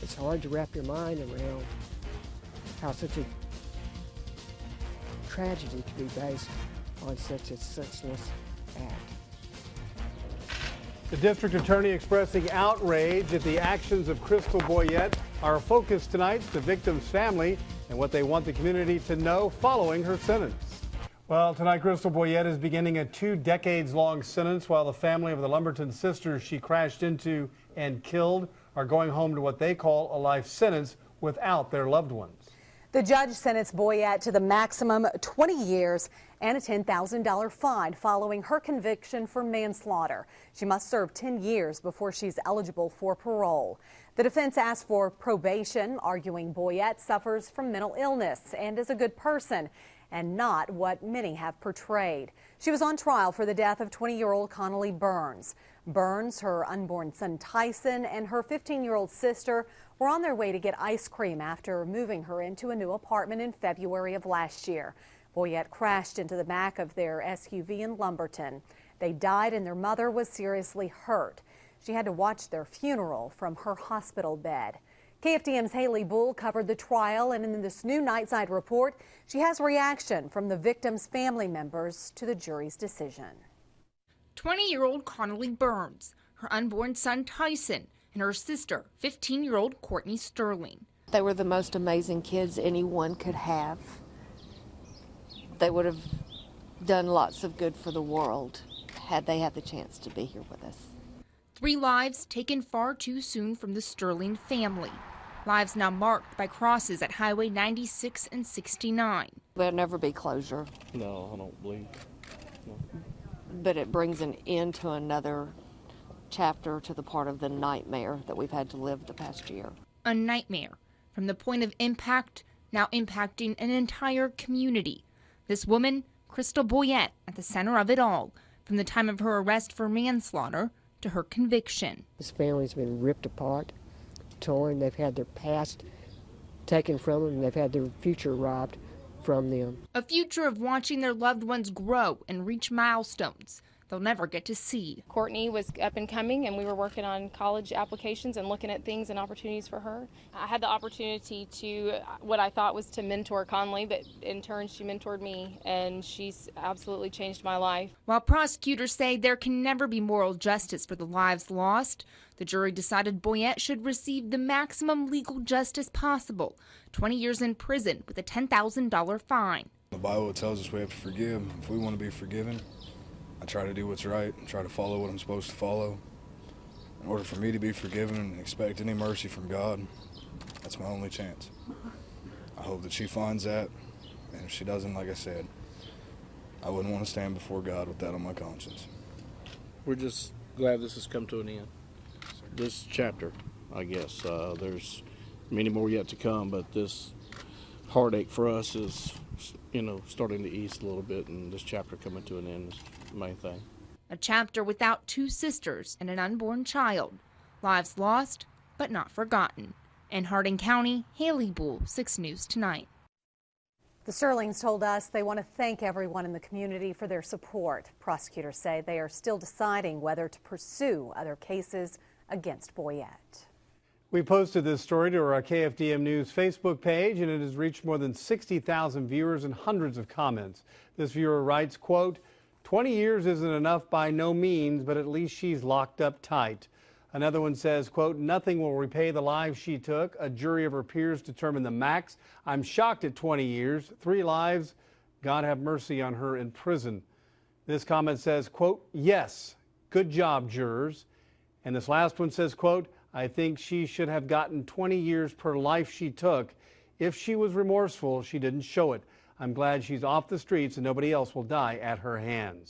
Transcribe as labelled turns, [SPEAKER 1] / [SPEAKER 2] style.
[SPEAKER 1] It's hard to wrap your mind around how such a tragedy could be based on such a senseless act.
[SPEAKER 2] The district attorney expressing outrage at the actions of Crystal Boyett. Our focus tonight, the victim's family and what they want the community to know following her sentence. Well, tonight Crystal Boyett is beginning a 2 decades-long sentence while the family of the Lumberton sisters she crashed into and killed are going home to what they call a life sentence without their loved ones.
[SPEAKER 3] The judge sentenced Boyett to the maximum 20 years and a $10,000 fine following her conviction for manslaughter. She must serve 10 years before she's eligible for parole. The defense asked for probation, arguing Boyett suffers from mental illness and is a good person, and not what many have portrayed. She was on trial for the death of 20-year-old Connolly Burns. Burns, her unborn son Tyson, and her 15-year-old sister were on their way to get ice cream after moving her into a new apartment in February of last year. Boyett crashed into the back of their SUV in Lumberton. They died and their mother was seriously hurt. She had to watch their funeral from her hospital bed. KFDM's Haley Bull covered the trial, and in this new Nightside report, she has reaction from the victim's family members to the jury's decision.
[SPEAKER 4] 20-year-old Connolly Burns, her unborn son Tyson, and her sister, 15-year-old Courtney Sterling.
[SPEAKER 5] They were the most amazing kids anyone could have. They would have done lots of good for the world had they had the chance to be here with us.
[SPEAKER 4] 3 lives taken far too soon from the Sterling family. Lives now marked by crosses at Highway 96 and 69.
[SPEAKER 5] There'll never be closure.
[SPEAKER 6] No, I don't believe. No.
[SPEAKER 5] But it brings an end to another chapter to the part of the nightmare that we've had to live the past year.
[SPEAKER 4] A nightmare from the point of impact, now impacting an entire community. This woman, Crystal Boyett, at the center of it all, from the time of her arrest for manslaughter to her conviction.
[SPEAKER 1] This family's been ripped apart, torn. They've had their past taken from them, and they've had their future robbed from them.
[SPEAKER 4] A future of watching their loved ones grow and reach milestones they'll never get to see.
[SPEAKER 7] Courtney was up and coming, and we were working on college applications and looking at things and opportunities for her. I had the opportunity to, what I thought was to mentor Conley, but in turn she mentored me, and she's absolutely changed my life.
[SPEAKER 4] While prosecutors say there can never be moral justice for the lives lost, the jury decided Boyett should receive the maximum legal justice possible, 20 years in prison with a $10,000 fine.
[SPEAKER 8] The Bible tells us we have to forgive. If we want to be forgiven, I try to do what's right, try to follow what I'm supposed to follow. In order for me to be forgiven and expect any mercy from God, that's my only chance. I hope that she finds that, and if she doesn't, like I said, I wouldn't want to stand before God with that on my conscience.
[SPEAKER 6] We're just glad this has come to an end. This chapter, I guess. There's many more yet to come, but this heartache for us is, starting to ease a little bit, and this chapter coming to an end is the main thing.
[SPEAKER 4] A chapter without 2 sisters and an unborn child. Lives lost, but not forgotten. In Hardin County, Haley Bull, 6 News Tonight.
[SPEAKER 3] The Sterlings told us they want to thank everyone in the community for their support. Prosecutors say they are still deciding whether to pursue other cases against Boyett.
[SPEAKER 2] We posted this story to our KFDM News Facebook page, and it has reached more than 60,000 viewers and hundreds of comments. This viewer writes, quote, 20 years isn't enough by no means, but at least she's locked up tight. Another one says, quote, nothing will repay the lives she took. A jury of her peers determined the max. I'm shocked at 20 years. 3 lives. God have mercy on her in prison. This comment says, quote, yes, good job, jurors. And this last one says, quote, I think she should have gotten 20 years per life she took. If she was remorseful, she didn't show it. I'm glad she's off the streets and nobody else will die at her hands.